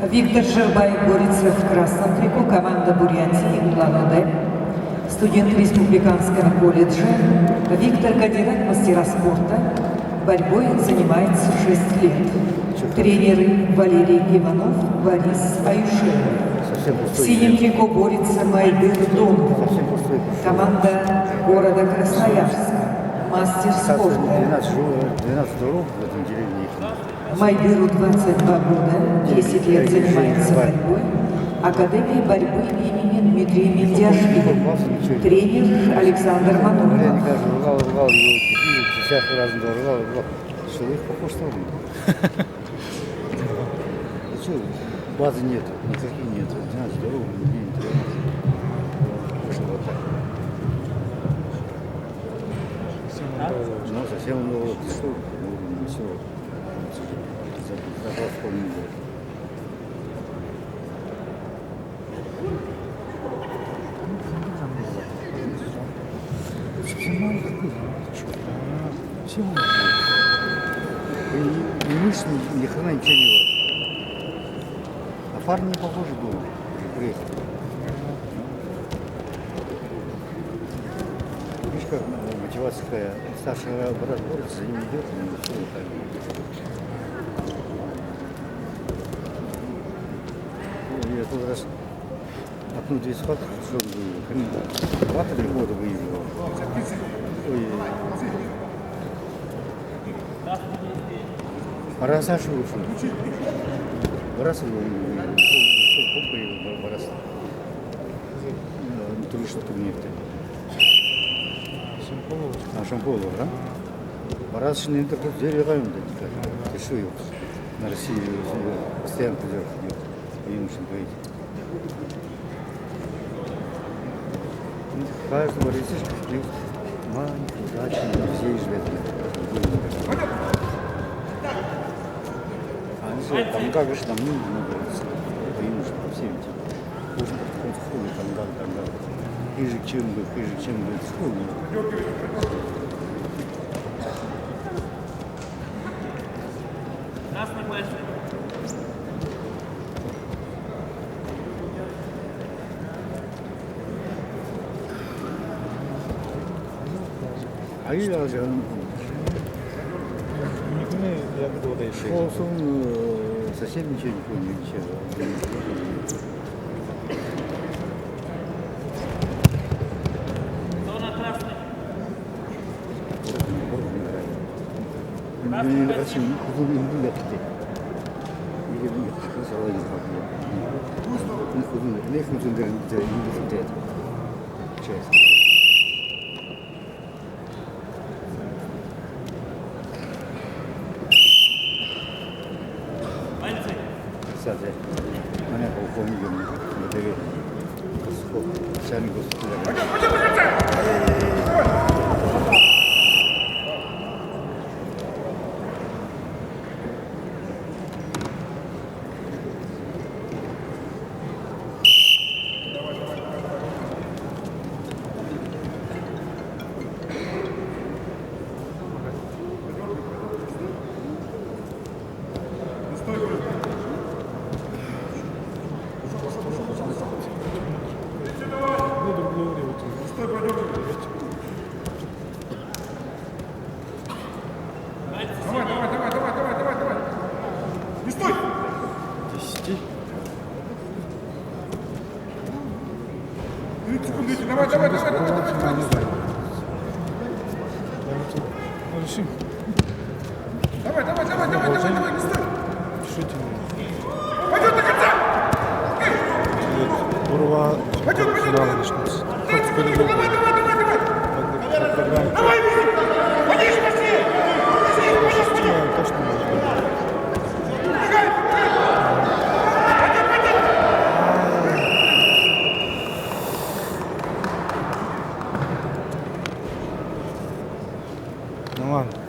Виктор Жербаев борется в красном трико, команда Бурятии, Улан-Удэ. Студент республиканского колледжа Виктор Кадиров, мастера спорта. Борьбой занимается 6 лет. Тренеры Валерий Иванов, Борис Аюшев. В синем трико борется Майдыр Дон. Команда города Красноярска. Мастер спорта. 12 дорог в этом деревне. Майдыру 22 года, 10 лет занимается борьбой. Академия борьбы имени Дмитрия Мендяшвили. Тренер Александр Мануров. Я не кажу, рвал его, 50 раз рвал. Что, их похож на меня? Что, базы нет, никаких нет. 12 дорог, мне не треба. Вышел вот так. Ну, совсем он пришел, все. Забрал вспомнил. Все и мышцы ни хрена ничего не было. А парень не похожий был. Приехал. Видишь, как мотивация какая. Старший брат борется, за ним идет, и все так. Я тот раз одну дверь схватку, что он 2-3 года выигрывал. Ой. Раз Саша вышел. Раз его попой раз. Туришь турнир-то. Шамполов, да? Раз не интернет дверь район да. Ты что его на России постоянно придет. Юношам поедет. Каждого рисишка вплив. Маленький, удачный, друзей живет. Там как же там не нравится. Это юношам по всем этим. Можно подходить в школу, там. Хуже, чем бы в школе. Красный мальчик. А я alacağım. Olsun совсем ничего не помню, ничего. Зона красная. Мне нравится, куда не летите. Или нет, сказала я как. Не ходим, не ходим до университета. Честно. Кстати, меня полковником выдавил. Начальник госпиталя. Давай. Не стой! 10. 30 секунд, давай. Решим. Давай, не стой! Решительно. Пойдет до конца! Бурова финала начнется. Давай, Подишь, Василий! точно может быть. Ну ладно.